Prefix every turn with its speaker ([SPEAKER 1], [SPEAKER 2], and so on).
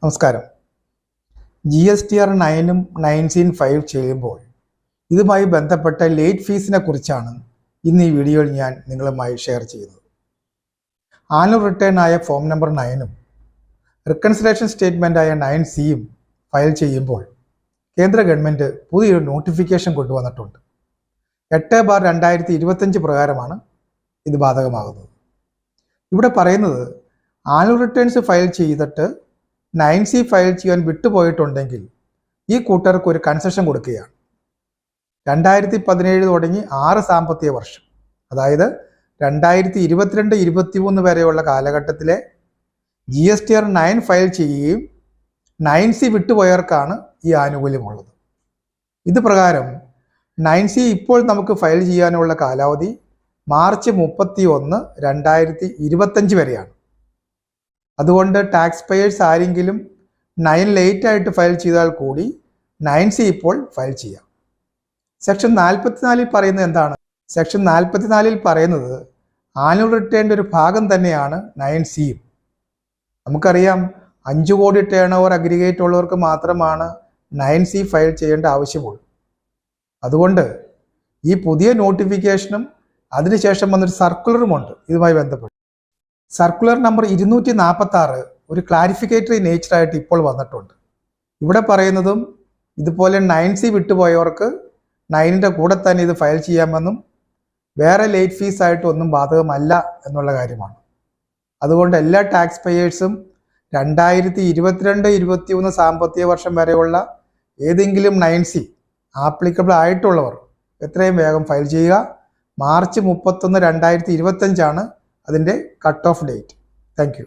[SPEAKER 1] നമസ്കാരം. GSTR 9-ഉം 9C file ചെയ്യുമ്പോൾ ഇതുമായി ബന്ധപ്പെട്ട ലേറ്റ് ഫീസിനെ കുറിച്ചാണ് ഇന്ന് ഈ വീഡിയോയിൽ ഞാൻ നിങ്ങളുമായി ഷെയർ ചെയ്യുന്നത്. ആനുവൽ റിട്ടേൺ ആയ ഫോം നമ്പർ 9-ഉം റിക്കൺസിലേഷൻ സ്റ്റേറ്റ്മെൻ്റ് ആയ 9Cയും ഫയൽ ചെയ്യുമ്പോൾ കേന്ദ്ര ഗവൺമെൻറ് പുതിയൊരു നോട്ടിഫിക്കേഷൻ കൊണ്ടുവന്നിട്ടുണ്ട്. 8/2025 പ്രകാരമാണ് ഇത് ബാധകമാകുന്നത്. ഇവിടെ പറയുന്നത് ആനുവൽ റിട്ടേൺസ് ഫയൽ ചെയ്തിട്ട് 9C ഫയൽ ചെയ്യാൻ വിട്ടുപോയിട്ടുണ്ടെങ്കിൽ ഈ കൂട്ടർക്ക് ഒരു കൺസെഷൻ കൊടുക്കുകയാണ്. 2017 തുടങ്ങി 6 സാമ്പത്തിക വർഷം, അതായത് 2022-23 വരെയുള്ള കാലഘട്ടത്തിലെ GSTR 9 ഫയൽ ചെയ്യുകയും 9C വിട്ടുപോയവർക്കാണ് ഈ ആനുകൂല്യമുള്ളത്. ഇത് പ്രകാരം 9C ഇപ്പോൾ നമുക്ക് ഫയൽ ചെയ്യാനുള്ള കാലാവധി മാർച്ച് 31, 2025 വരെയാണ്. അതുകൊണ്ട് ടാക്സ് പേയേഴ്സ് ആരെങ്കിലും 9 ലേറ്റ് ആയിട്ട് ഫയൽ ചെയ്താൽ കൂടി 9C ഇപ്പോൾ ഫയൽ ചെയ്യാം. സെക്ഷൻ 44 പറയുന്നത് എന്താണ്? സെക്ഷൻ 44 പറയുന്നത് ആനുവൽ റിട്ടേണിൻ്റെ ഒരു ഭാഗം തന്നെയാണ് 9Cയും. നമുക്കറിയാം 5 കോടി ടേൺ ഓവർ അഗ്രിഗേറ്റ് ഉള്ളവർക്ക് മാത്രമാണ് 9C ഫയൽ ചെയ്യേണ്ട ആവശ്യമുള്ളൂ. അതുകൊണ്ട് ഈ പുതിയ നോട്ടിഫിക്കേഷനും അതിനുശേഷം വന്നൊരു സർക്കുലറുമുണ്ട് ഇതുമായി ബന്ധപ്പെട്ട്. സർക്കുലർ നമ്പർ 246 ഒരു ക്ലാരിഫിക്കേറ്ററി നേച്ചറായിട്ട് ഇപ്പോൾ വന്നിട്ടുണ്ട്. ഇവിടെ പറയുന്നതും ഇതുപോലെ 9C വിട്ടുപോയവർക്ക് 9ൻ്റെ കൂടെ തന്നെ ഇത് ഫയൽ ചെയ്യാമെന്നും വേറെ ലേറ്റ് ഫീസ് ആയിട്ട് ഒന്നും ബാധകമല്ല എന്നുള്ള കാര്യമാണ്. അതുകൊണ്ട് എല്ലാ ടാക്സ് പേയേഴ്സും 2022-23 സാമ്പത്തിക വർഷം വരെയുള്ള ഏതെങ്കിലും 9C ആപ്ലിക്കബിൾ ആയിട്ടുള്ളവർ എത്രയും വേഗം ഫയൽ ചെയ്യുക. മാർച്ച് 31, 2025 അതിൻ്റെ cut off date. Thank you.